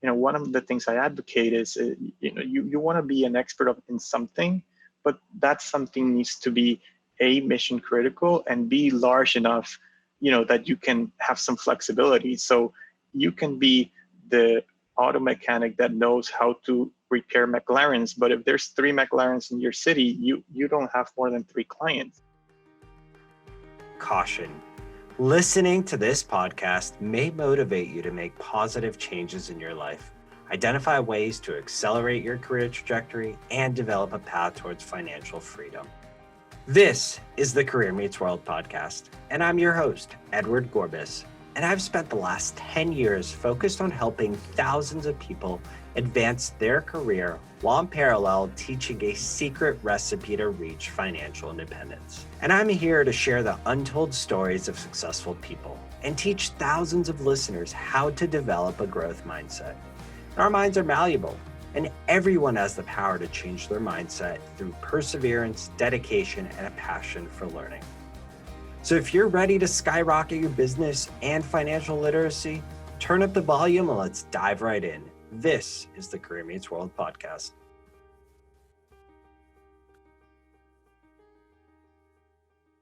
one of the things I advocate is, you want to be an expert in something, but that something needs to be A, mission critical, and B, large enough, that you can have some flexibility. So you can be the auto mechanic that knows how to repair McLarens, but if there's 3 McLarens in your city, you don't have more than 3 clients. Caution. Listening to this podcast may motivate you to make positive changes in your life, identify ways to accelerate your career trajectory, and develop a path towards financial freedom. This is the Career Meets World podcast, and I'm your host, Edward Gorbis, and I've spent the last 10 years focused on helping thousands of people advance their career while in parallel teaching a secret recipe to reach financial independence. And I'm here to share the untold stories of successful people and teach thousands of listeners how to develop a growth mindset. Our minds are malleable, and everyone has the power to change their mindset through perseverance, dedication, and a passion for learning. So if you're ready to skyrocket your business and financial literacy, turn up the volume and let's dive right in. This is the Career Meets World podcast.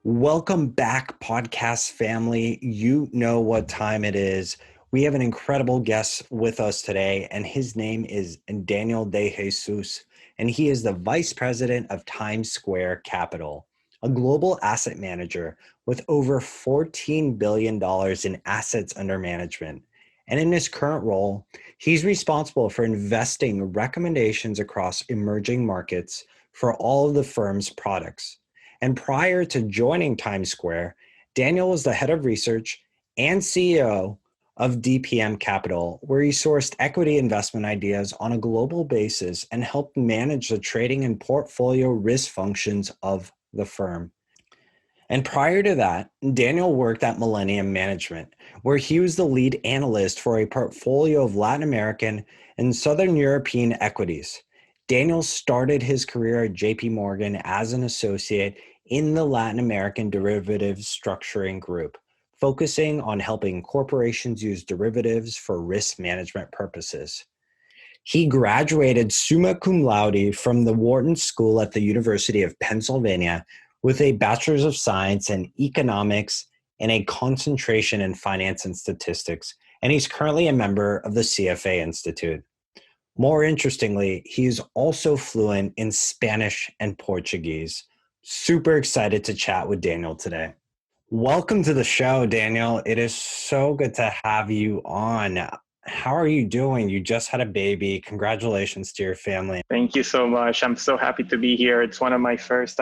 Welcome back, podcast family. You know what time it is. We have an incredible guest with us today, and his name is Daniel De Jesus, and he is the Vice President of TimesSquare Capital, a global asset manager with over $14 billion in assets under management. And in his current role, he's responsible for investing recommendations across emerging markets for all of the firm's products. And prior to joining TimesSquare, Daniel was the head of research and CEO of DPM Capital, where he sourced equity investment ideas on a global basis and helped manage the trading and portfolio risk functions of the firm. And prior to that, Daniel worked at Millennium Management, where he was the lead analyst for a portfolio of Latin American and Southern European equities. Daniel started his career at JP Morgan as an associate in the Latin American derivatives structuring group, focusing on helping corporations use derivatives for risk management purposes. He graduated summa cum laude from the Wharton School at the University of Pennsylvania with a Bachelor of Science in economics and a concentration in finance and statistics, and he's currently a member of the CFA Institute. More interestingly, he's also fluent in Spanish and Portuguese. Super excited to chat with Daniel today. Welcome to the show, Daniel. It is so good to have you on. How are you doing? You just had a baby. Congratulations to your family. Thank you so much. I'm so happy to be here. It's one of my first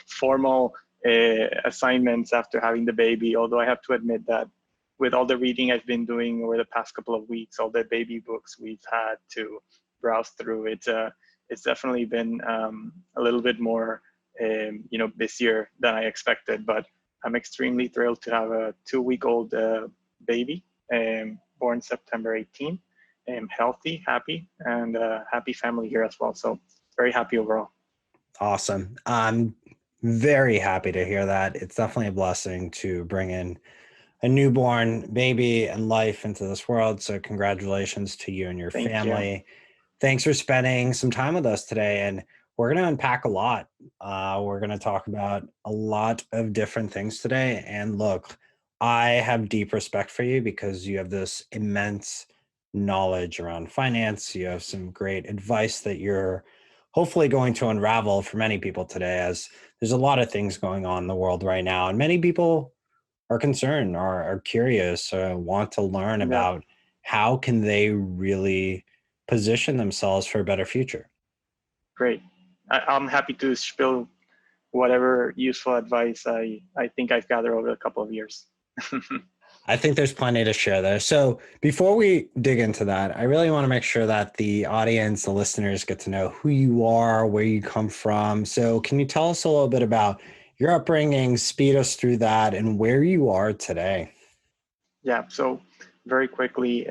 formal assignments after having the baby, although I have to admit that with all the reading I've been doing over the past couple of weeks, all the baby books we've had to browse through, it's definitely been a little bit more busier than I expected, but I'm extremely thrilled to have a 2-week-old baby born September 18th. Healthy, happy, and happy family here as well. So very happy overall. Awesome. I'm very happy to hear that. It's definitely a blessing to bring in a newborn baby and life into this world. So congratulations to you and your family. Thanks for spending some time with us today. And we're going to unpack a lot. We're going to talk about a lot of different things today. And look, I have deep respect for you because you have this immense knowledge around finance. You have some great advice that you're hopefully going to unravel for many people today, as there's a lot of things going on in the world right now. And many people are concerned, are curious, want to learn about how can they really position themselves for a better future. Great. I'm happy to spill whatever useful advice I think I've gathered over a couple of years. I think there's plenty to share there. So before we dig into that, I really want to make sure that the audience, the listeners, get to know who you are, where you come from. So can you tell us a little bit about your upbringing, speed us through that, and where you are today? Yeah, so very quickly,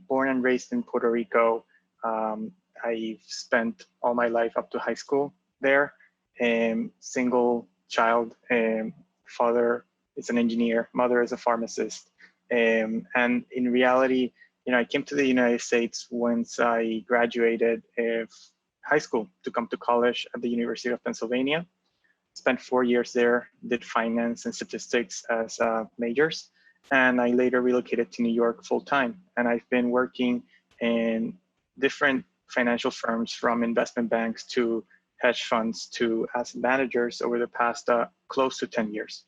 born and raised in Puerto Rico. I spent all my life up to high school there. Single child, father is an engineer, mother is a pharmacist. And in reality, I came to the United States once I graduated high school to come to college at the University of Pennsylvania. Spent 4 years there, did finance and statistics as majors, and I later relocated to New York full time. And I've been working in different financial firms, from investment banks to hedge funds to asset managers, over the past close to 10 years.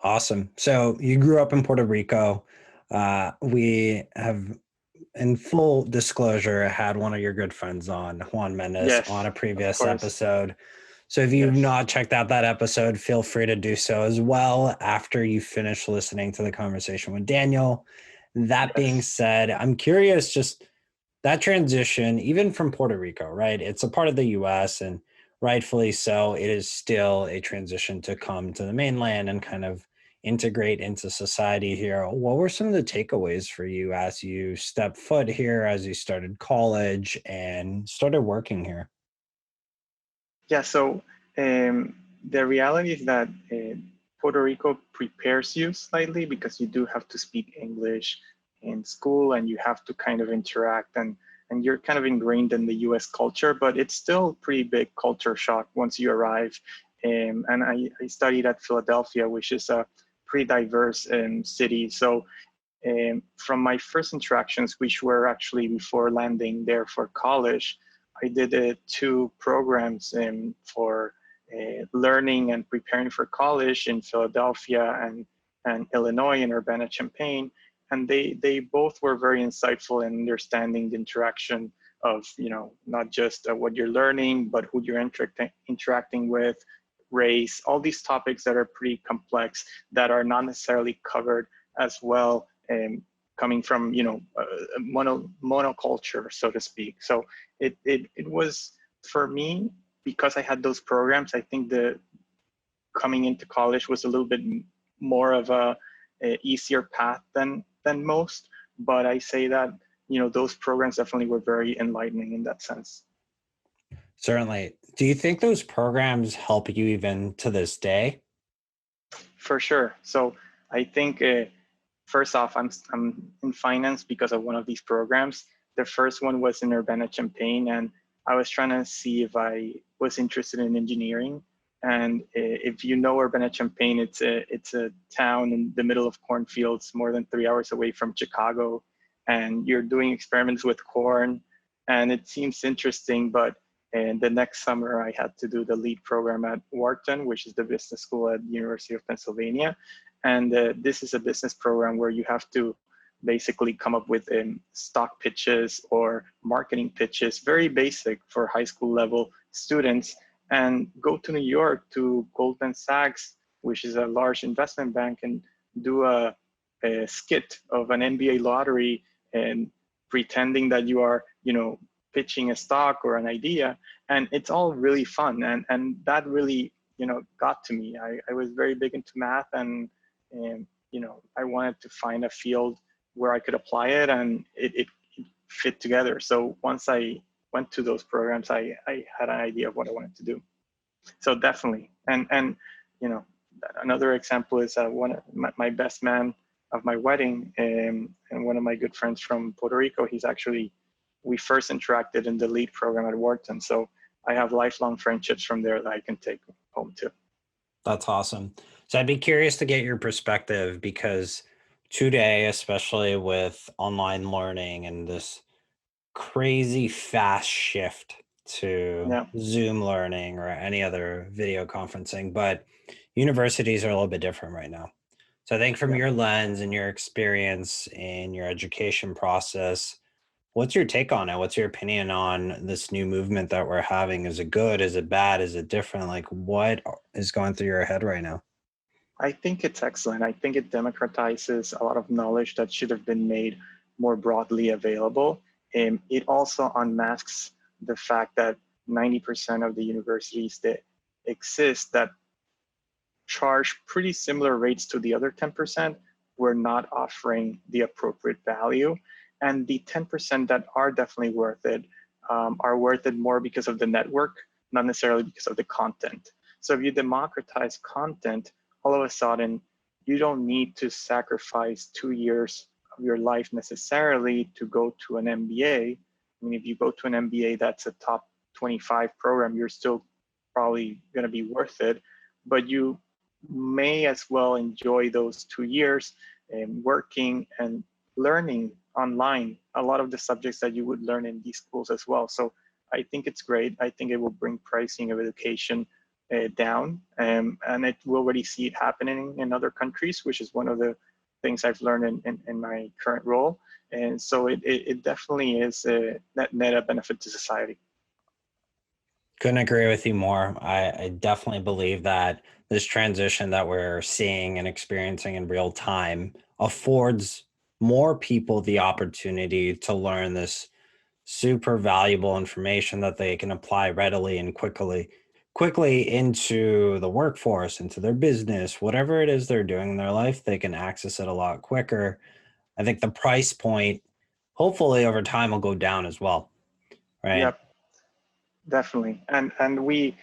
Awesome. So you grew up in Puerto Rico. We have, in full disclosure, had one of your good friends on, Juan Mendez, Yes, on a of previous course. episode. So if you've Yes. not checked out that episode, feel free to do so as well after you finish listening to the conversation with Daniel. That being Yes. said, I'm curious, just that transition, even from Puerto Rico, right? It's a part of the US, and rightfully so, it is still a transition to come to the mainland and kind of integrate into society here. What were some of the takeaways for you as you stepped foot here, as you started college and started working here? Yeah, so the reality is that Puerto Rico prepares you slightly, because you do have to speak English in school, and you have to kind of interact, and you're kind of ingrained in the US culture, but it's still pretty big culture shock once you arrive. And I studied at Philadelphia, which is a pretty diverse city. So from my first interactions, which were actually before landing there for college, I did 2 programs for learning and preparing for college in Philadelphia and Illinois, in Urbana-Champaign. And they both were very insightful in understanding the interaction of, not just what you're learning, but who you're interacting with, race, all these topics that are pretty complex, that are not necessarily covered as well, coming from monoculture, so to speak. So it was, for me, because I had those programs, I think the coming into college was a little bit more of a easier path than most. But I say that those programs definitely were very enlightening in that sense. Certainly. Do you think those programs help you even to this day? For sure. So I think first off, I'm in finance because of one of these programs. The first one was in Urbana-Champaign, and I was trying to see if I was interested in engineering. And if you know Urbana-Champaign, it's a town in the middle of cornfields, more than 3 hours away from Chicago, and you're doing experiments with corn, and it seems interesting. But the next summer, I had to do the lead program at Wharton, which is the business school at the University of Pennsylvania. And this is a business program where you have to basically come up with stock pitches or marketing pitches, very basic for high school level students, and go to New York to Goldman Sachs, which is a large investment bank, and do a skit of an NBA lottery, and pretending that you are, pitching a stock or an idea. And it's all really fun. And that really, got to me. I was very big into math, and I wanted to find a field where I could apply it, and it fit together. So once I went to those programs, I had an idea of what I wanted to do. So definitely. And another example is one of my best man of my wedding, and one of my good friends from Puerto Rico. We first interacted in the lead program at Wharton. So I have lifelong friendships from there that I can take home too. That's awesome. So I'd be curious to get your perspective, because today, especially with online learning and this crazy fast shift to Yeah. Zoom learning or any other video conferencing, but universities are a little bit different right now. So I think from Yeah. your lens and your experience in your education process, what's your take on it? What's your opinion on this new movement that we're having? Is it good? Is it bad? Is it different? Like, what is going through your head right now? I think it's excellent. I think it democratizes a lot of knowledge that should have been made more broadly available. And it also unmasks the fact that 90% of the universities that exist, that charge pretty similar rates to the other 10%, were not offering the appropriate value. And the 10% that are definitely worth it are worth it more because of the network, not necessarily because of the content. So if you democratize content, all of a sudden, you don't need to sacrifice 2 years your life necessarily to go to an MBA. I mean, if you go to an MBA that's a top 25 program, you're still probably going to be worth it, but you may as well enjoy those 2 years working and learning online a lot of the subjects that you would learn in these schools as well. So I think it's great. I think it will bring pricing of education down, and we already see it happening in other countries, which is one of the things I've learned in my current role. And so it definitely is a net benefit to society. Couldn't agree with you more. I definitely believe that this transition that we're seeing and experiencing in real time affords more people the opportunity to learn this super valuable information that they can apply readily and quickly into the workforce, into their business, whatever it is they're doing in their life, they can access it a lot quicker. I think the price point, hopefully over time, will go down as well, right? Yep, definitely. And we've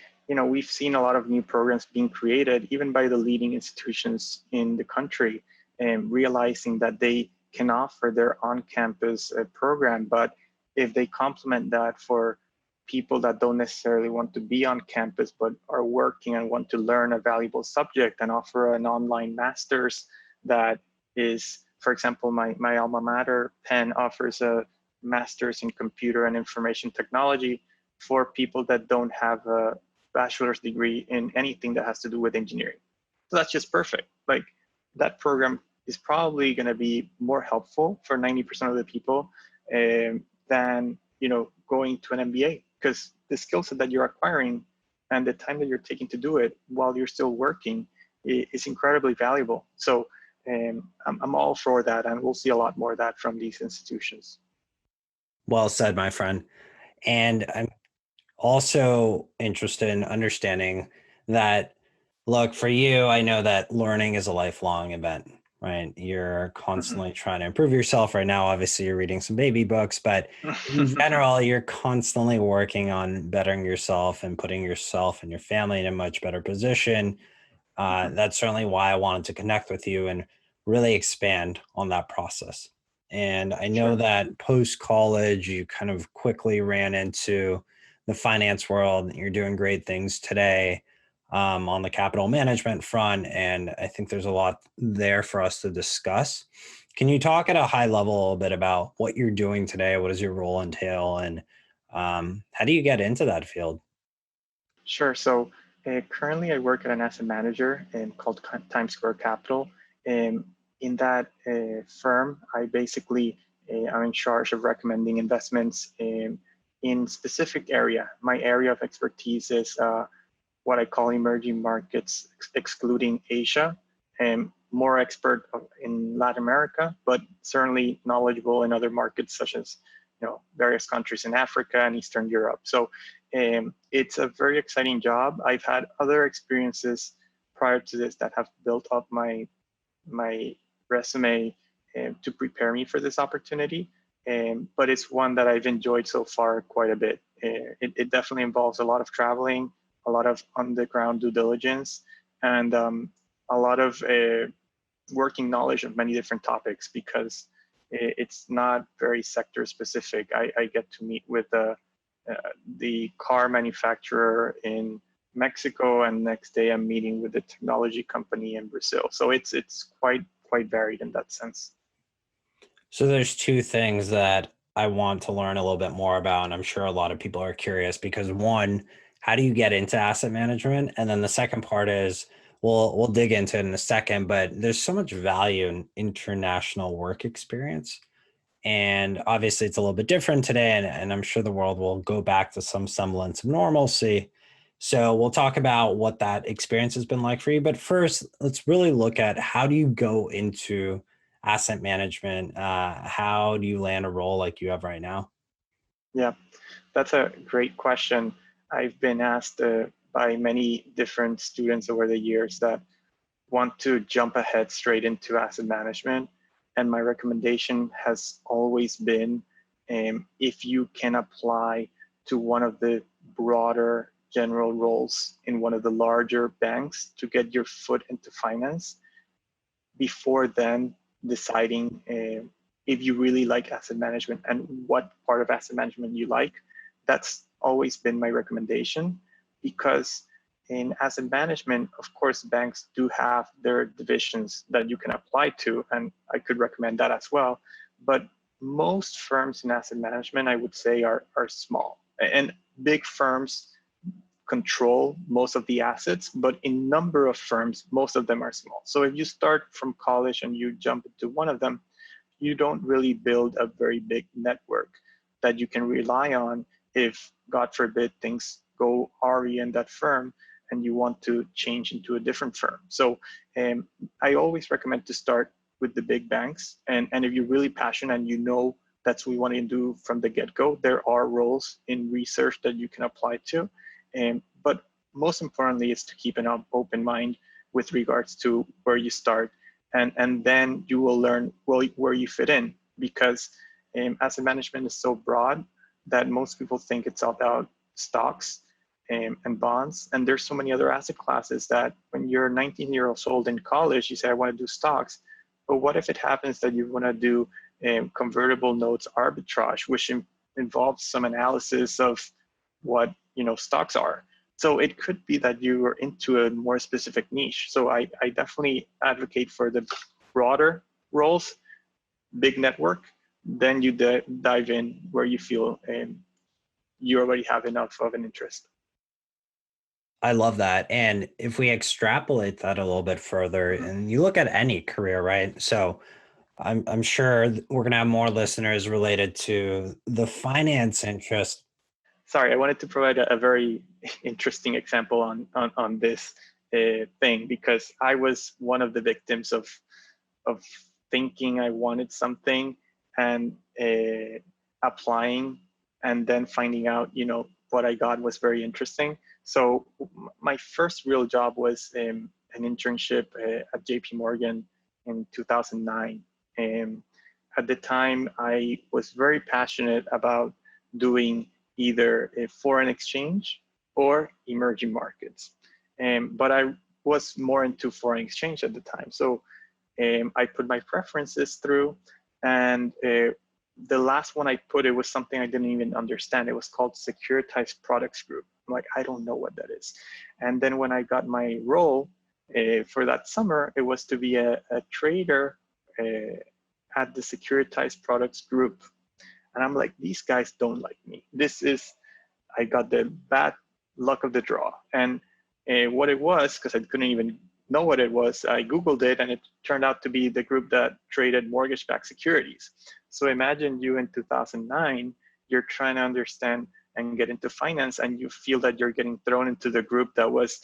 seen a lot of new programs being created, even by the leading institutions in the country, and realizing that they can offer their on-campus program, but if they complement that for people that don't necessarily want to be on campus but are working and want to learn a valuable subject, and offer an online master's that is, for example, my alma mater, Penn, offers a master's in computer and information technology for people that don't have a bachelor's degree in anything that has to do with engineering. So that's just perfect. Like, that program is probably going to be more helpful for 90% of the people than going to an MBA, because the skill set that you're acquiring and the time that you're taking to do it while you're still working is incredibly valuable. So I'm all for that, and we'll see a lot more of that from these institutions. Well said, my friend. And I'm also interested in understanding that, look, for you, I know that learning is a lifelong event, right? You're constantly trying to improve yourself. Right now, obviously, you're reading some baby books, but in general, you're constantly working on bettering yourself and putting yourself and your family in a much better position. That's certainly why I wanted to connect with you and really expand on that process. And I know Sure. that post-college, you kind of quickly ran into the finance world. You're doing great things today on the capital management front. And I think there's a lot there for us to discuss. Can you talk at a high level a little bit about what you're doing today? What does your role entail? And how do you get into that field? Sure. So currently I work at an asset manager called TimesSquare Capital. And in that firm, I basically am in charge of recommending investments in specific area. My area of expertise is what I call emerging markets, excluding Asia, and more expert in Latin America, but certainly knowledgeable in other markets such as various countries in Africa and Eastern Europe. So it's a very exciting job. I've had other experiences prior to this that have built up my resume to prepare me for this opportunity. But it's one that I've enjoyed so far quite a bit. It definitely involves a lot of traveling, a lot of on-the-ground due diligence, and a lot of working knowledge of many different topics, because it's not very sector specific. I get to meet with the car manufacturer in Mexico, and next day I'm meeting with the technology company in Brazil. So it's quite varied in that sense. So there's two things that I want to learn a little bit more about, and I'm sure a lot of people are curious, because one, how do you get into asset management? And then the second part is, we'll dig into it in a second, but there's so much value in international work experience. And obviously it's a little bit different today, and I'm sure the world will go back to some semblance of normalcy. So we'll talk about what that experience has been like for you. But first, let's really look at, how do you go into asset management? How do you land a role like you have right now? Yeah, that's a great question. I've been asked by many different students over the years that want to jump ahead straight into asset management. And my recommendation has always been, if you can apply to one of the broader general roles in one of the larger banks to get your foot into finance, before then deciding if you really like asset management and what part of asset management you like. That's always been my recommendation, because in asset management, of course, banks do have their divisions that you can apply to, and I could recommend that as well. But most firms in asset management, I would say, are small. And big firms control most of the assets, but in number of firms, most of them are small. So if you start from college and you jump into one of them, you don't really build a very big network that you can rely on if, God forbid, things go awry in that firm and you want to change into a different firm. So I always recommend to start with the big banks. And if you're really passionate and you know that's what you want to do from the get-go, there are roles in research that you can apply to. But most importantly is to keep an open mind with regards to where you start. And then you will learn where you fit in, because asset management is so broad that most people think it's all about stocks and bonds. And there's so many other asset classes that when you're 19 years old in college, you say, I want to do stocks. But what if it happens that you want to do convertible notes arbitrage, which involves some analysis of what stocks are? So it could be that you are into a more specific niche. So I definitely advocate for the broader roles, big network. Then you dive in where you feel you already have enough of an interest. I love that. And if we extrapolate that a little bit further, and you look at any career, right? So I'm sure we're going to have more listeners related to the finance interest. Sorry, I wanted to provide a very interesting example on this thing, because I was one of the victims of thinking I wanted something and applying, and then finding out, what I got was very interesting. So my first real job was an internship at JP Morgan in 2009. At the time, I was very passionate about doing either a foreign exchange or emerging markets. But I was more into foreign exchange at the time. So I put my preferences through, and the last one I put, it was something I didn't even understand. It was called Securitized Products Group. I'm like, I don't know what that is. And then when I got my role for that summer, it was to be a trader at the Securitized Products Group. And I'm like, these guys don't like me. I got the bad luck of the draw. And what it was, because I couldn't even know what it was, I Googled it, and it turned out to be the group that traded mortgage-backed securities. So imagine you in 2009, you're trying to understand and get into finance, and you feel that you're getting thrown into the group that was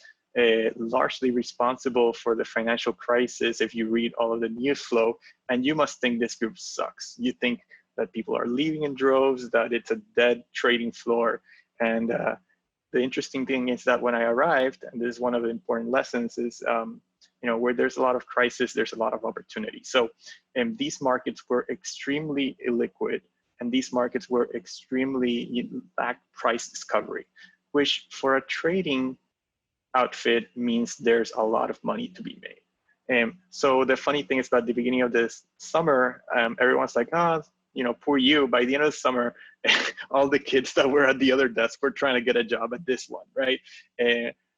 largely responsible for the financial crisis if you read all of the news flow, and you must think this group sucks. You think that people are leaving in droves, that it's a dead trading floor. And the interesting thing is that when I arrived, and this is one of the important lessons, is where there's a lot of crisis, there's a lot of opportunity. So these markets were extremely illiquid, and these markets were extremely lacked price discovery, which for a trading outfit means there's a lot of money to be made. So the funny thing is that at the beginning of this summer, everyone's like, poor you. By the end of the summer, all the kids that were at the other desk were trying to get a job at this one, right?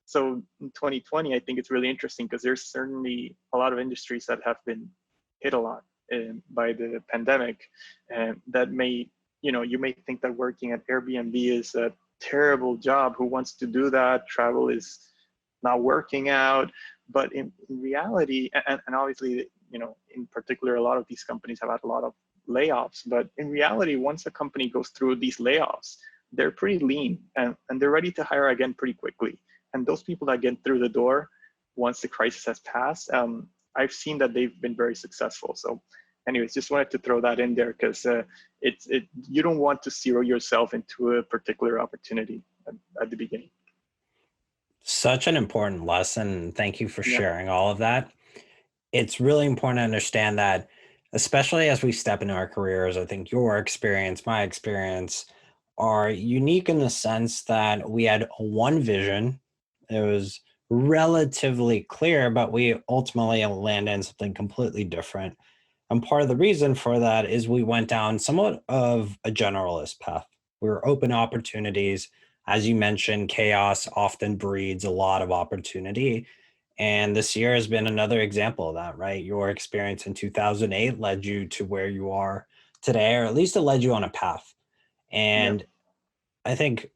So in 2020, I think it's really interesting, because there's certainly a lot of industries that have been hit a lot by the pandemic, and that you may think that working at Airbnb is a terrible job. Who wants to do that? Travel is not working out. But in reality, and obviously, in particular, a lot of these companies have had a lot of layoffs, but in reality, once a company goes through these layoffs, they're pretty lean and they're ready to hire again pretty quickly. And those people that get through the door once the crisis has passed, I've seen that they've been very successful. So anyways, just wanted to throw that in there, because you don't want to zero yourself into a particular opportunity at the beginning. Such an important lesson. Thank you for sharing all of that. It's really important to understand that, especially as we step into our careers, I think your experience, my experience, are unique in the sense that we had one vision. It was relatively clear, but we ultimately landed in something completely different. And part of the reason for that is we went down somewhat of a generalist path. We were open to opportunities. As you mentioned, chaos often breeds a lot of opportunity. And this year has been another example of that, right? Your experience in 2008 led you to where you are today, or at least it led you on a path. Yeah. And I think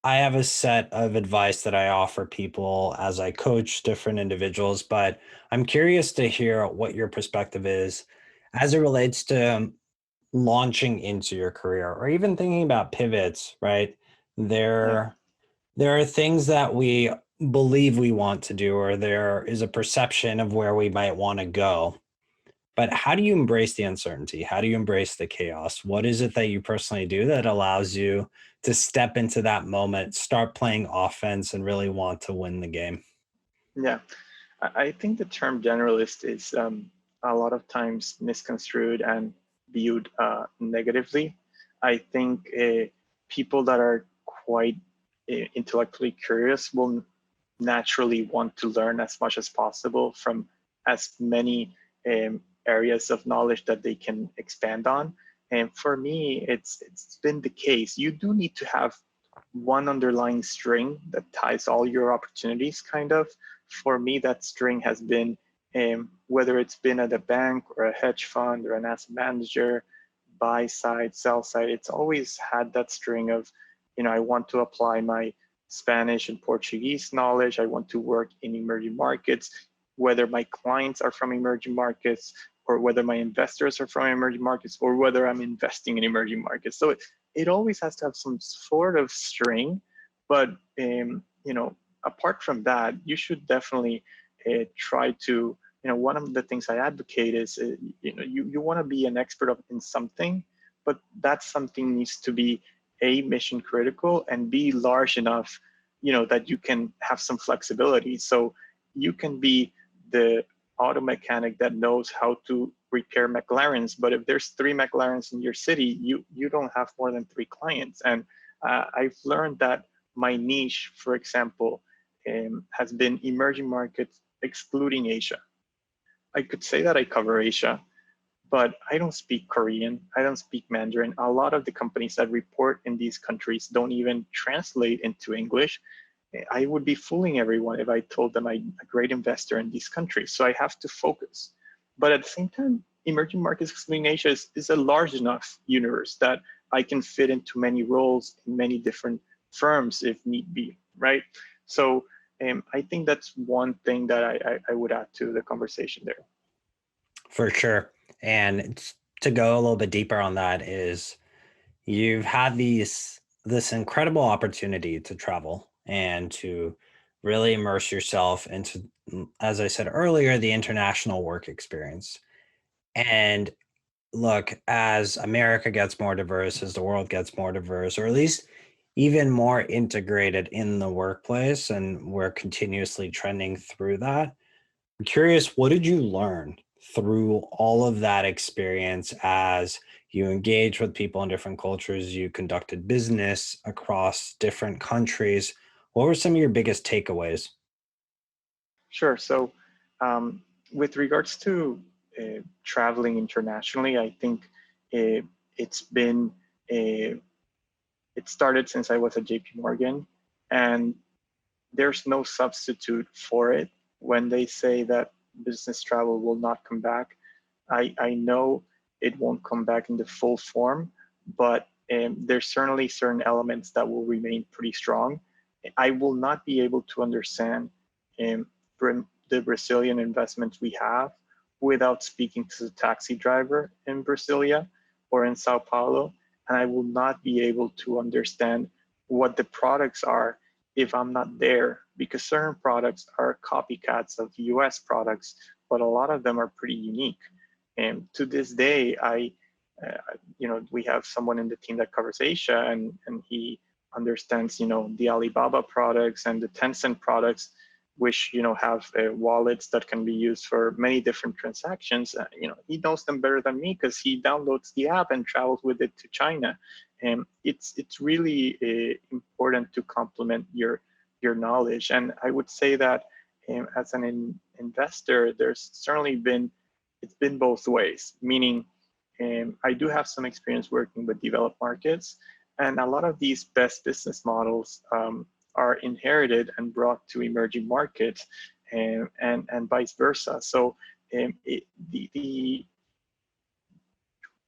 I have a set of advice that I offer people as I coach different individuals, but I'm curious to hear what your perspective is as it relates to launching into your career or even thinking about pivots, right? Yeah. There are things that we believe we want to do, or there is a perception of where we might want to go. But how do you embrace the uncertainty? How do you embrace the chaos? What is it that you personally do that allows you to step into that moment, start playing offense, and really want to win the game? Yeah. I think the term generalist is a lot of times misconstrued and viewed negatively. I think people that are quite intellectually curious will naturally want to learn as much as possible from as many areas of knowledge that they can expand on. And for me, it's been the case. You do need to have one underlying string that ties all your opportunities, kind of. For me, that string has been whether it's been at a bank or a hedge fund or an asset manager, buy side, sell side, it's always had that string of, I want to apply my Spanish and Portuguese knowledge. I want to work in emerging markets, whether my clients are from emerging markets or whether my investors are from emerging markets or whether I'm investing in emerging markets. So it always has to have some sort of string, but apart from that, you should definitely try to, one of the things I advocate is, you want to be an expert in something, but that something needs to be A, mission critical, and B, large enough, that you can have some flexibility. So you can be the auto mechanic that knows how to repair McLarens, but if there's 3 McLarens in your city, you don't have more than 3 clients. And I've learned that my niche, for example, has been emerging markets excluding Asia. I could say that I cover Asia, but I don't speak Korean. I don't speak Mandarin. A lot of the companies that report in these countries don't even translate into English. I would be fooling everyone if I told them I'm a great investor in these countries. So I have to focus. But at the same time, emerging markets excluding Asia is a large enough universe that I can fit into many roles in many different firms if need be, right? So I think that's one thing that I would add to the conversation there. For sure. And to go a little bit deeper on that is you've had this incredible opportunity to travel and to really immerse yourself into, as I said earlier, the international work experience. And look, as America gets more diverse, as the world gets more diverse, or at least even more integrated in the workplace, and we're continuously trending through that. I'm curious, what did you learn through all of that experience as you engaged with people in different cultures, you conducted business across different countries? What were some of your biggest takeaways? Sure. So with regards to traveling internationally, I think it's been it started since I was at JP Morgan, and there's no substitute for it. When they say that business travel will not come back, I know it won't come back in the full form, but there's certainly certain elements that will remain pretty strong. I will not be able to understand um, the Brazilian investments we have without speaking to the taxi driver in Brasilia or in Sao Paulo. And I will not be able to understand what the products are if I'm not there, because certain products are copycats of US products, but a lot of them are pretty unique. And to this day, we have someone in the team that covers Asia, and he understands, the Alibaba products and the Tencent products, which, have wallets that can be used for many different transactions. He knows them better than me because he downloads the app and travels with it to China. And it's really important to complement your knowledge. And I would say that as an investor, there's certainly been it's been both ways, meaning I do have some experience working with developed markets, and a lot of these best business models are inherited and brought to emerging markets, and vice versa. So the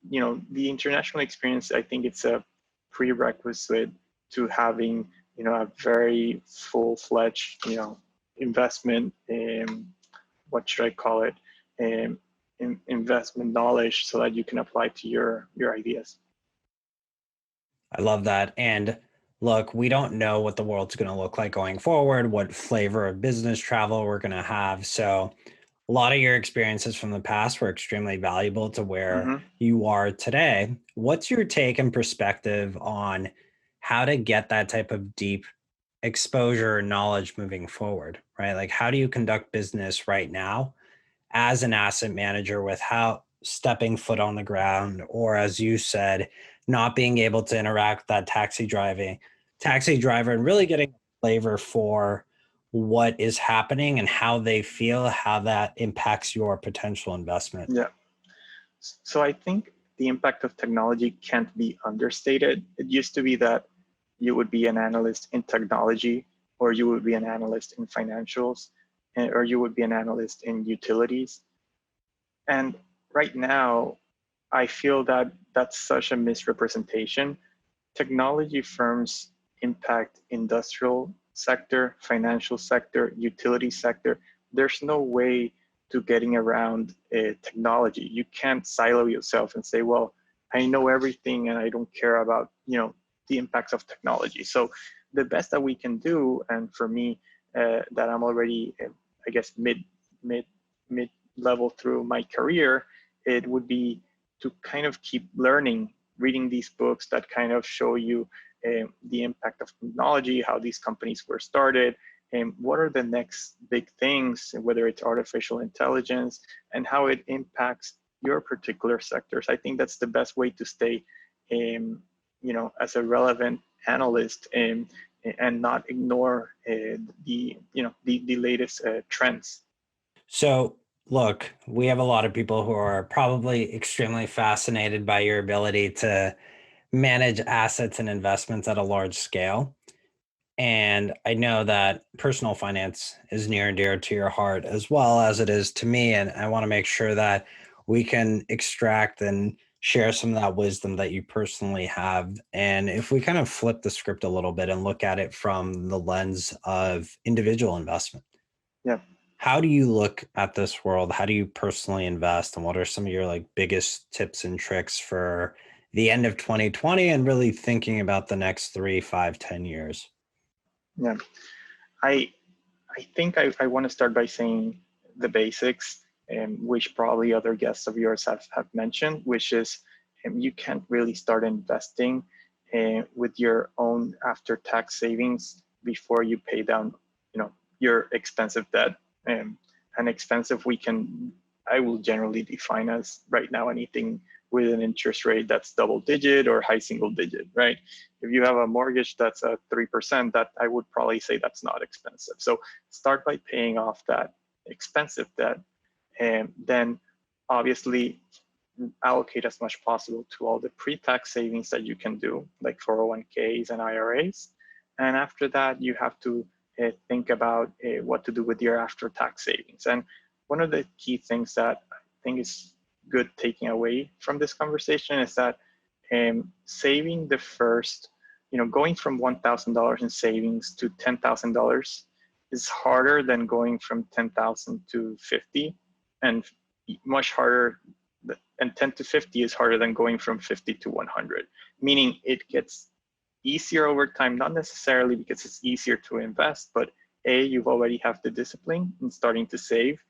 the international experience, I think it's a prerequisite to having a very full-fledged investment, what should I call it, investment knowledge, so that you can apply to your ideas. I love that. And look, we don't know what the world's going to look like going forward, what flavor of business travel we're going to have. So a lot of your experiences from the past were extremely valuable to where you are today. What's your take and perspective on how to get that type of deep exposure and knowledge moving forward, right? Like, how do you conduct business right now as an asset manager without stepping foot on the ground, or as you said, not being able to interact with that taxi driver and really getting a flavor for what is happening and how they feel, how that impacts your potential investment? Yeah. So I think the impact of technology can't be understated. It used to be that you would be an analyst in technology, or you would be an analyst in financials, or you would be an analyst in utilities. And right now, I feel that that's such a misrepresentation. Technology firms impact industrial sector, financial sector, utility sector. There's no way to getting around technology. You can't silo yourself and say, well, I know everything and I don't care about the impacts of technology. So the best that we can do, and for me, that I'm already, I guess, mid level through my career, it would be to kind of keep learning, reading these books that kind of show you the impact of technology, how these companies were started, and what are the next big things, whether it's artificial intelligence, and how it impacts your particular sectors. I think that's the best way to stay, as a relevant analyst, and not ignore the latest trends. So, look, we have a lot of people who are probably extremely fascinated by your ability to manage assets and investments at a large scale. And I know that personal finance is near and dear to your heart as well as it is to me. And I want to make sure that we can extract and share some of that wisdom that you personally have. And if we kind of flip the script a little bit and look at it from the lens of individual investment. Yeah. How do you look at this world? How do you personally invest? And what are some of your biggest tips and tricks for the end of 2020 and really thinking about the next 3, 5, 10 years? Yeah, I think I want to start by saying the basics, which probably other guests of yours have mentioned, which is you can't really start investing with your own after-tax savings before you pay down, your expensive debt. And expensive, I will generally define as right now anything with an interest rate that's double digit or high single digit, right? If you have a mortgage that's at 3%, that I would probably say that's not expensive. So start by paying off that expensive debt, and then obviously allocate as much possible to all the pre-tax savings that you can do, like 401ks and IRAs. And after that, you have to think about what to do with your after-tax savings. And one of the key things that I think is good taking away from this conversation is that saving the first, going from $1,000 in savings to $10,000 is harder than going from 10,000 to 50, and much harder. And 10 to 50 is harder than going from 50 to 100, meaning it gets easier over time, not necessarily because it's easier to invest, but A, you've already have the discipline in starting to save.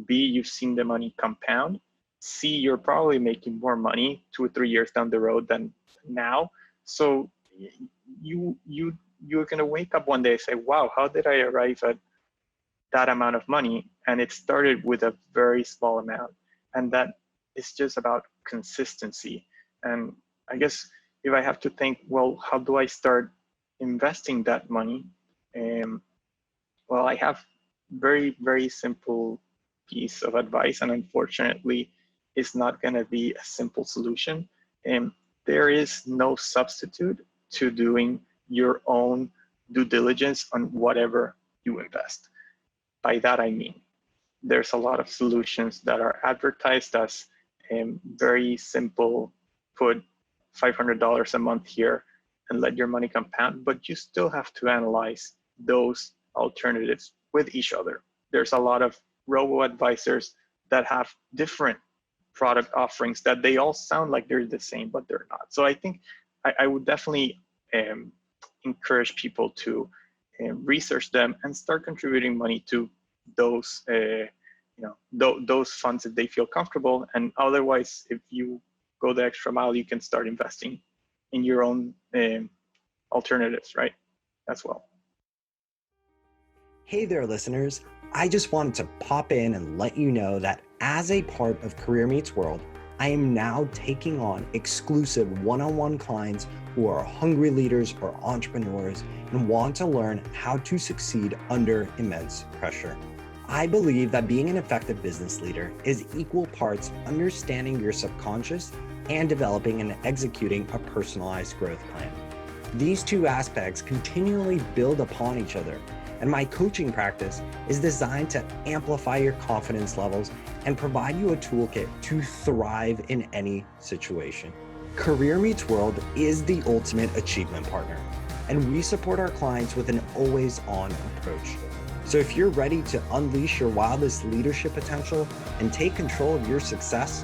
B, you've seen the money compound. C, you're probably making more money 2 or 3 years down the road than now. So you're gonna wake up one day and say, wow, how did I arrive at that amount of money? And it started with a very small amount. And that is just about consistency. And I guess if I have to think, well, how do I start investing that money? Well, I have very, very simple piece of advice, and unfortunately, it's not going to be a simple solution. And there is no substitute to doing your own due diligence on whatever you invest. By that, I mean, there's a lot of solutions that are advertised as very simple, put $500 a month here and let your money compound, but you still have to analyze those alternatives with each other. There's a lot of robo-advisors that have different product offerings that they all sound like they're the same, but they're not. So I think I would definitely encourage people to research them and start contributing money to those those funds that they feel comfortable. And otherwise, if you go the extra mile, you can start investing in your own alternatives, right, as well. Hey there, listeners. I just wanted to pop in and let you know that as a part of Career Meets World, I am now taking on exclusive one-on-one clients who are hungry leaders or entrepreneurs and want to learn how to succeed under immense pressure. I believe that being an effective business leader is equal parts understanding your subconscious and developing and executing a personalized growth plan. These two aspects continually build upon each other, and my coaching practice is designed to amplify your confidence levels and provide you a toolkit to thrive in any situation. Career Meets World is the ultimate achievement partner, and we support our clients with an always-on approach. So if you're ready to unleash your wildest leadership potential and take control of your success,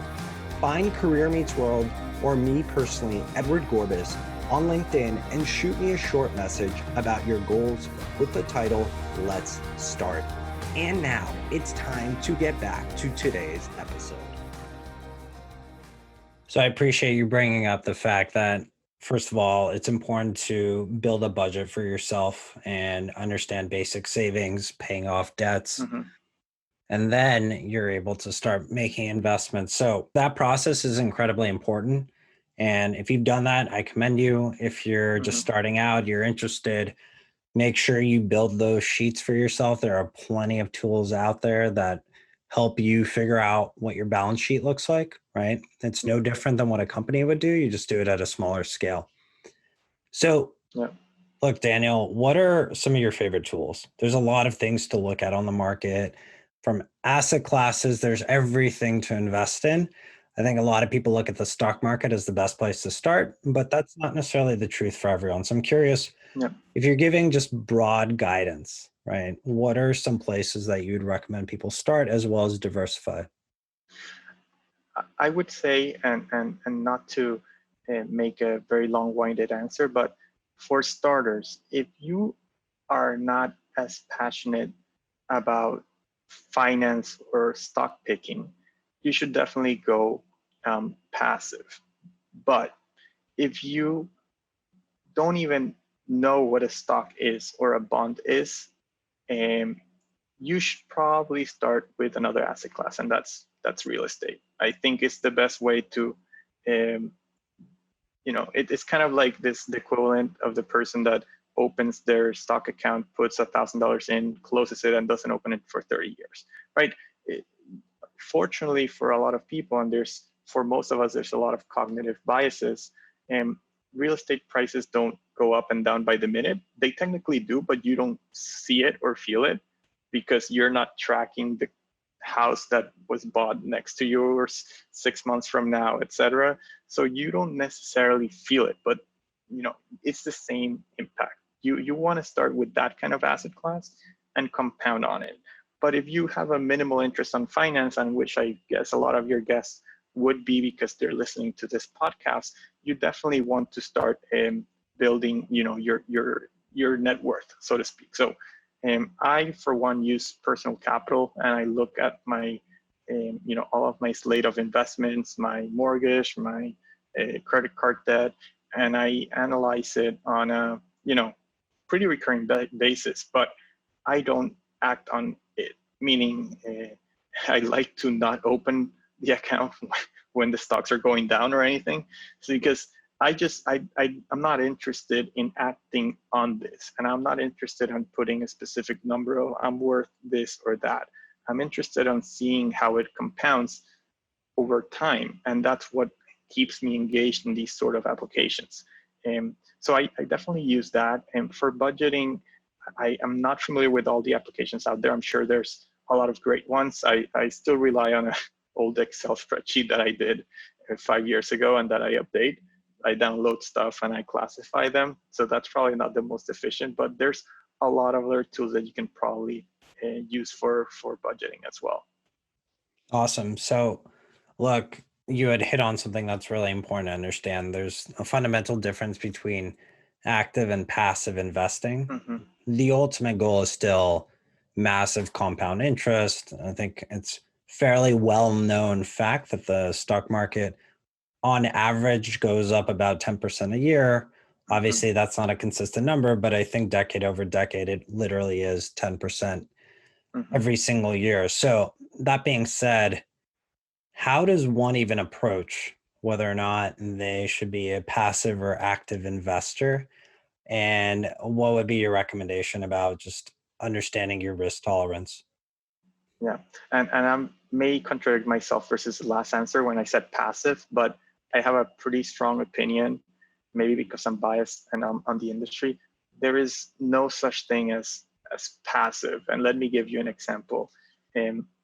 find Career Meets World or me personally, Edward Gorbis, on LinkedIn and shoot me a short message about your goals with the title, Let's Start. And now it's time to get back to today's episode. So I appreciate you bringing up the fact that, first of all, it's important to build a budget for yourself and understand basic savings, paying off debts. Mm-hmm. And then you're able to start making investments. So that process is incredibly important. And if you've done that, I commend you. If you're just starting out, you're interested, make sure you build those sheets for yourself. There are plenty of tools out there that help you figure out what your balance sheet looks like, right? It's no different than what a company would do. You just do it at a smaller scale. So look, Daniel, what are some of your favorite tools? There's a lot of things to look at on the market. From asset classes, there's everything to invest in. I think a lot of people look at the stock market as the best place to start, but that's not necessarily the truth for everyone. So I'm curious, if you're giving just broad guidance, right, what are some places that you'd recommend people start as well as diversify? I would say, and not to make a very long-winded answer, but for starters, if you are not as passionate about finance or stock picking, you should definitely go passive. But if you don't even know what a stock is or a bond is, you should probably start with another asset class, and that's real estate. I think it's the best way to, it's kind of like the equivalent of the person that opens their stock account, puts $1,000 in, closes it, and doesn't open it for 30 years, right? Fortunately for a lot of people, and for most of us, there's a lot of cognitive biases, and real estate prices don't go up and down by the minute. They technically do, but you don't see it or feel it because you're not tracking the house that was bought next to yours 6 months from now, etc. So you don't necessarily feel it, but it's the same impact. You want to start with that kind of asset class and compound on it. But if you have a minimal interest on finance, on which I guess a lot of your guests would be because they're listening to this podcast, you definitely want to start building, your net worth, so to speak. So I, for one, use personal capital, and I look at my, all of my slate of investments, my mortgage, my credit card debt, and I analyze it on a, pretty recurring basis, but I don't act on it, meaning I like to not open the account when the stocks are going down or anything. So because I'm not interested in acting on this, and I'm not interested in putting a specific number of I'm worth this or that. I'm interested in seeing how it compounds over time. And that's what keeps me engaged in these sort of applications. So I definitely use that. And for budgeting, I am not familiar with all the applications out there. I'm sure there's a lot of great ones. I still rely on an old Excel spreadsheet that I did 5 years ago and that I update. I download stuff and I classify them. So that's probably not the most efficient, but there's a lot of other tools that you can probably use for budgeting as well. Awesome. So, look, you had hit on something that's really important to understand. There's a fundamental difference between active and passive investing. Mm-hmm. The ultimate goal is still massive compound interest. I think it's fairly well known fact that the stock market on average goes up about 10% a year. Obviously, that's not a consistent number, but I think decade over decade, it literally is 10% every single year. So that being said, how does one even approach whether or not they should be a passive or active investor? And what would be your recommendation about just understanding your risk tolerance? Yeah, and I may contradict myself versus the last answer when I said passive, but I have a pretty strong opinion, maybe because I'm biased and I'm on the industry. There is no such thing as passive. And let me give you an example.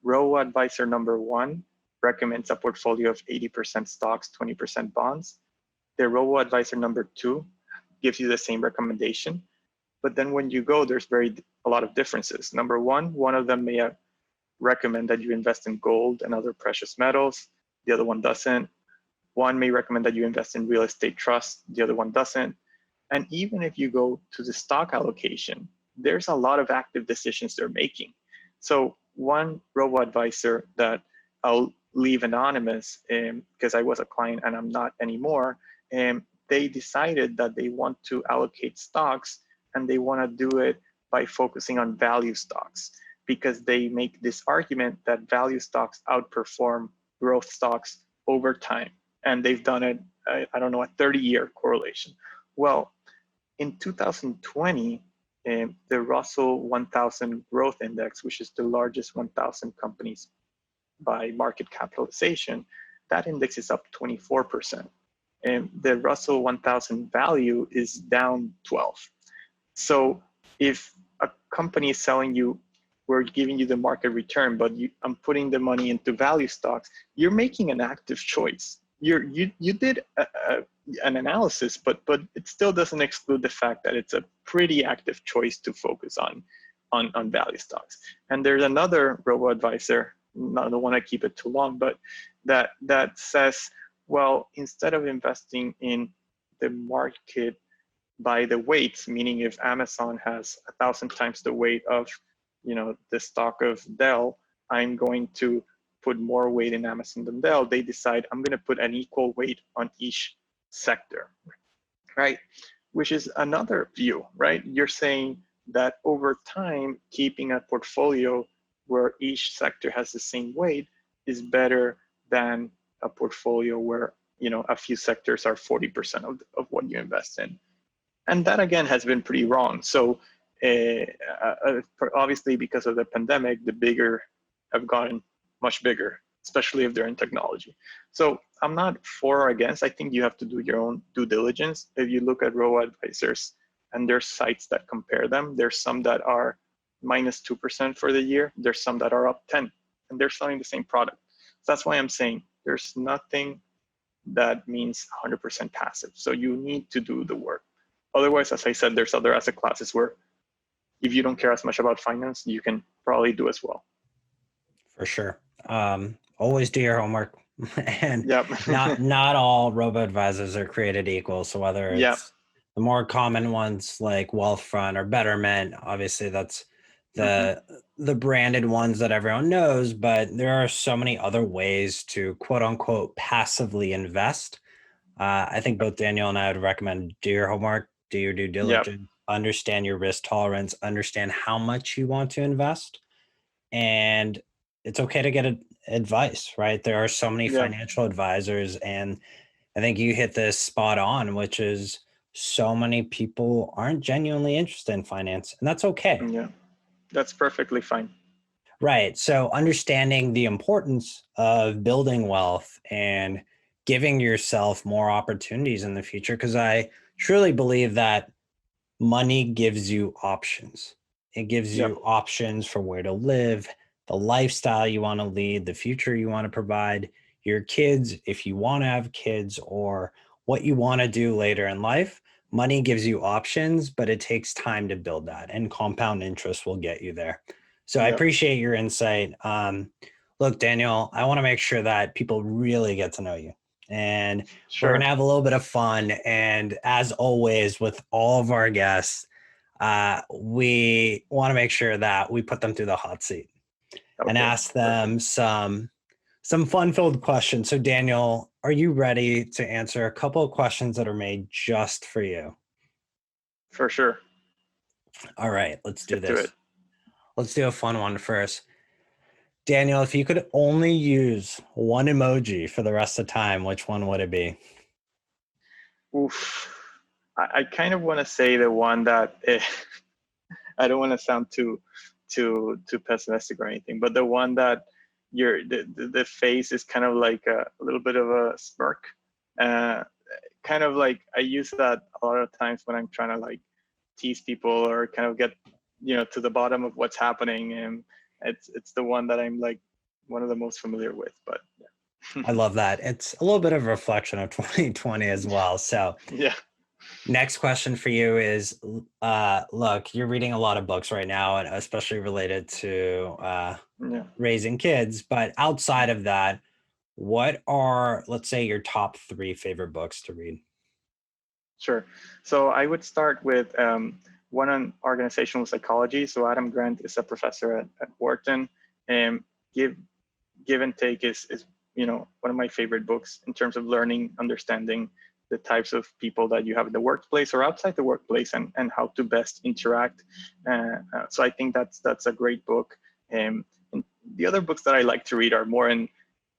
Robo advisor number one recommends a portfolio of 80% stocks, 20% bonds. The robo advisor number two gives you the same recommendation. But then when you go, there's a lot of differences. Number one of them may recommend that you invest in gold and other precious metals. The other one doesn't. One may recommend that you invest in real estate trust. The other one doesn't. And even if you go to the stock allocation, there's a lot of active decisions they're making. So one robo-advisor that I'll leave anonymous because I was a client and I'm not anymore, they decided that they want to allocate stocks and they want to do it by focusing on value stocks, because they make this argument that value stocks outperform growth stocks over time. And they've done it, I don't know, a 30-year correlation. Well, in 2020, the Russell 1000 Growth Index, which is the largest 1,000 companies by market capitalization, that index is up 24%. And the Russell 1000 value is down 12. So if a company is selling you, we're giving you the market return, but I'm putting the money into value stocks, you're making an active choice. You did an analysis, but it still doesn't exclude the fact that it's a pretty active choice to focus on value stocks. And there's another robo-advisor, I don't want to keep it too long, but that says, well, instead of investing in the market by the weights, meaning if Amazon has 1,000 times the weight of the stock of Dell, I'm going to put more weight in Amazon than Dell. They decide I'm going to put an equal weight on each sector, right? Which is another view, right? You're saying that over time, keeping a portfolio where each sector has the same weight is better than a portfolio where a few sectors are 40% of what you invest in. And that again has been pretty wrong. So obviously because of the pandemic, the bigger have gotten much bigger, especially if they're in technology. So I'm not for or against. I think you have to do your own due diligence. If you look at robo-advisors and there's sites that compare them, there's some that are minus 2% for the year. There's some that are up 10 and they're selling the same product. So that's why I'm saying there's nothing that means 100% passive. So you need to do the work. Otherwise, as I said, there's other asset classes where if you don't care as much about finance, you can probably do as well. For sure. Always do your homework. And yep. not all robo-advisors are created equal. So whether it's the more common ones like Wealthfront or Betterment, obviously that's the branded ones that everyone knows, but there are so many other ways to quote unquote passively invest. I think both Daniel and I would recommend do your homework, do your due diligence, understand your risk tolerance, understand how much you want to invest. And it's okay to get advice, right? There are so many financial advisors, and I think you hit this spot on, which is so many people aren't genuinely interested in finance, and that's okay. Yeah, that's perfectly fine. Right. So understanding the importance of building wealth and giving yourself more opportunities in the future, because I truly believe that money gives you options. It gives Yep. you options for where to live, the lifestyle you want to lead, the future you want to provide your kids, if you want to have kids, or what you want to do later in life. Money gives you options, but it takes time to build that, and compound interest will get you there. So I Yep. appreciate your insight. Look, Daniel, I want to make sure that people really get to know you. And we're going Sure. to have a little bit of fun. And as always, with all of our guests, we want to make sure that we put them through the hot seat and Okay. ask them Perfect. some fun-filled questions. So, Daniel, are you ready to answer a couple of questions that are made just for you? For sure. All right, let's Let's do get to it. this. Let's do a fun one first. Daniel, if you could only use one emoji for the rest of the time, which one would it be? Oof. I kind of want to say the one that I don't want to sound too pessimistic or anything, but the one that the face is kind of like a little bit of a smirk. Uh, Kind of like I use that a lot of times when I'm trying to like tease people or kind of get to the bottom of what's happening, and it's the one that I'm like one of the most familiar with. But yeah. I love that. It's a little bit of a reflection of 2020 as well. So, Yeah. next question for you is, look, you're reading a lot of books right now, and especially related to Yeah. raising kids. But outside of that, what are, let's say, your top three favorite books to read? Sure. So I would start with one on organizational psychology. So Adam Grant is a professor at Wharton, and give and take is one of my favorite books in terms of learning, understanding the types of people that you have in the workplace or outside the workplace, and how to best interact. So I think that's a great book. And the other books that I like to read are more in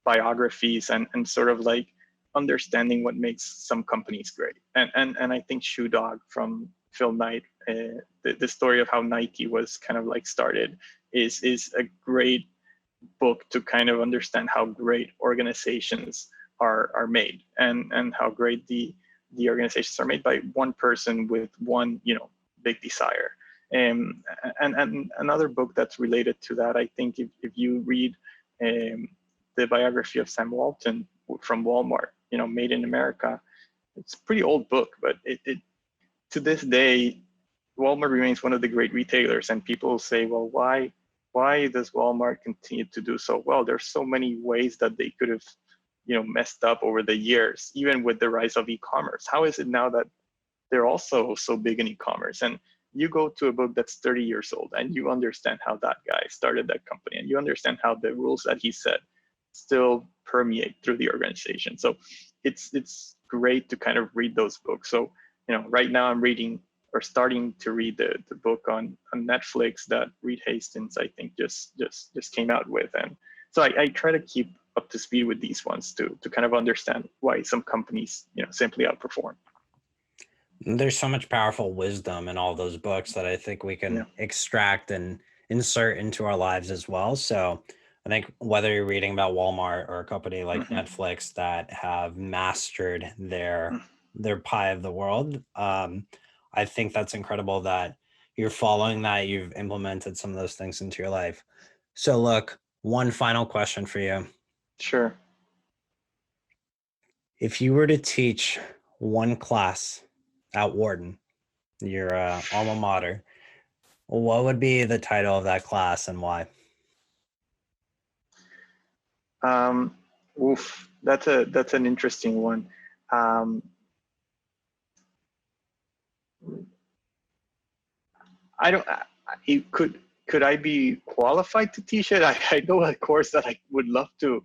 biographies and sort of like understanding what makes some companies great. And I think Shoe Dog from Phil Knight, the story of how Nike was kind of like started, is a great book to kind of understand how great organizations are made, and how great the organizations are made by one person with one big desire. And another book that's related to that, I think if you read the biography of Sam Walton from Walmart, Made in America, it's a pretty old book, but it to this day, Walmart remains one of the great retailers. And people say, well, why does Walmart continue to do so well? There's so many ways that they could have messed up over the years, even with the rise of e-commerce. How is it now that they're also so big in e-commerce? And you go to a book that's 30 years old and you understand how that guy started that company, and you understand how the rules that he set still permeate through the organization. So it's great to kind of read those books. So right now I'm reading or starting to read the book on Netflix that Reed Hastings, I think, just came out with. And so I try to keep up to speed with these ones to kind of understand why some companies simply outperform. There's so much powerful wisdom in all those books that I think we can extract and insert into our lives as well. So I think whether you're reading about Walmart or a company like Netflix that have mastered their pie of the world, I think that's incredible that you're following that, you've implemented some of those things into your life. So look, one final question for you. Sure. If you were to teach one class at Wharton, your alma mater, what would be the title of that class and why? That's an interesting one. I don't. Could I be qualified to teach it? I know a course that I would love to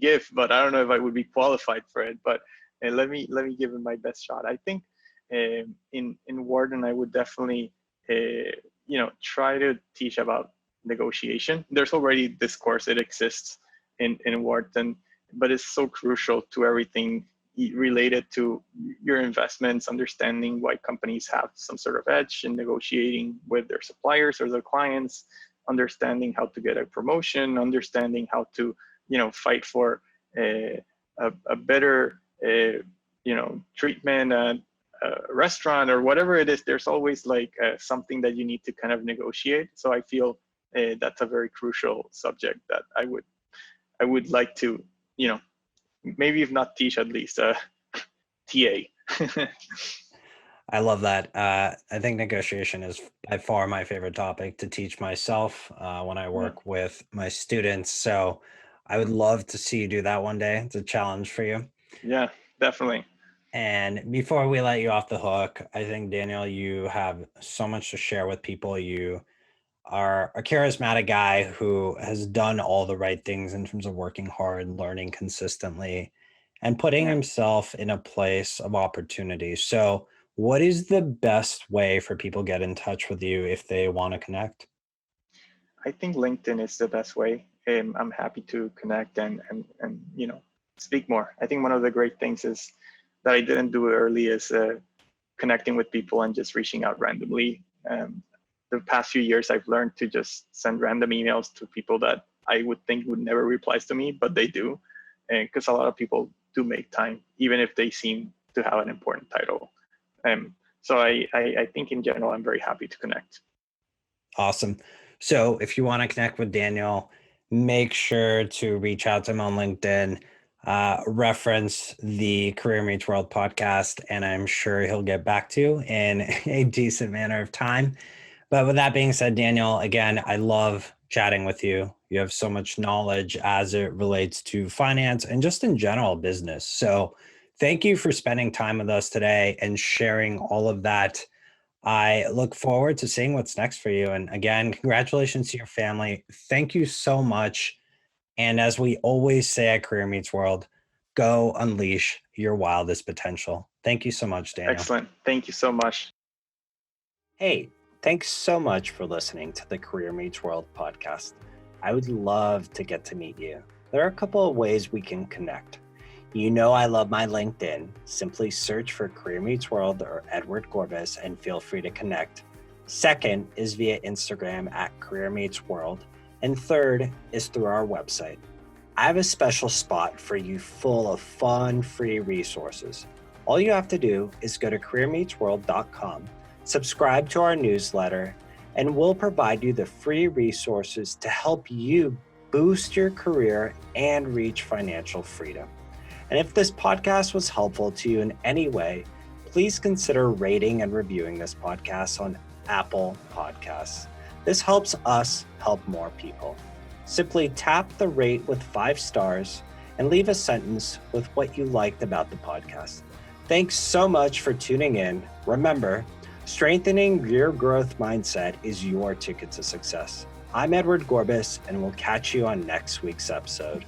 give, but I don't know if I would be qualified for it. But let me give it my best shot. I think in Wharton I would definitely try to teach about negotiation. There's already this course; it exists in Wharton, but it's so crucial to everything related to your investments, understanding why companies have some sort of edge in negotiating with their suppliers or their clients, understanding how to get a promotion, understanding how to, fight for a better, treatment at a restaurant or whatever it is. There's always like something that you need to kind of negotiate. So I feel that's a very crucial subject that I would like to, maybe if not teach, at least TA. I love that. I think negotiation is by far my favorite topic to teach myself when I work with my students. So I would love to see you do that one day. It's a challenge for you. Yeah, definitely. And before we let you off the hook, I think, Daniel, you have so much to share with people. You are a charismatic guy who has done all the right things in terms of working hard, learning consistently, and putting himself in a place of opportunity. So what is the best way for people to get in touch with you if they want to connect? I think LinkedIn is the best way. I'm happy to connect and speak more. I think one of the great things is that I didn't do early is connecting with people and just reaching out randomly. The past few years, I've learned to just send random emails to people that I would think would never reply to me, but they do. And because a lot of people do make time, even if they seem to have an important title. So I think in general, I'm very happy to connect. Awesome. So if you want to connect with Daniel, make sure to reach out to him on LinkedIn, reference the Career Meets World podcast, and I'm sure he'll get back to you in a decent manner of time. But with that being said, Daniel, again, I love chatting with you. You have so much knowledge as it relates to finance and just in general business. So thank you for spending time with us today and sharing all of that. I look forward to seeing what's next for you. And again, congratulations to your family. Thank you so much. And as we always say at Career Meets World, go unleash your wildest potential. Thank you so much, Daniel. Excellent. Thank you so much. Hey, thanks so much for listening to the Career Meets World podcast. I would love to get to meet you. There are a couple of ways we can connect. You know I love my LinkedIn. Simply search for Career Meets World or Edward Gorbis and feel free to connect. Second is via Instagram at Career Meets World. And third is through our website. I have a special spot for you full of fun, free resources. All you have to do is go to careermeetsworld.com, subscribe to our newsletter, and we'll provide you the free resources to help you boost your career and reach financial freedom. And if this podcast was helpful to you in any way, please consider rating and reviewing this podcast on Apple Podcasts. This helps us help more people. Simply tap the rate with 5 stars and leave a sentence with what you liked about the podcast. Thanks so much for tuning in. Remember, strengthening your growth mindset is your ticket to success. I'm Edward Gorbis, and we'll catch you on next week's episode.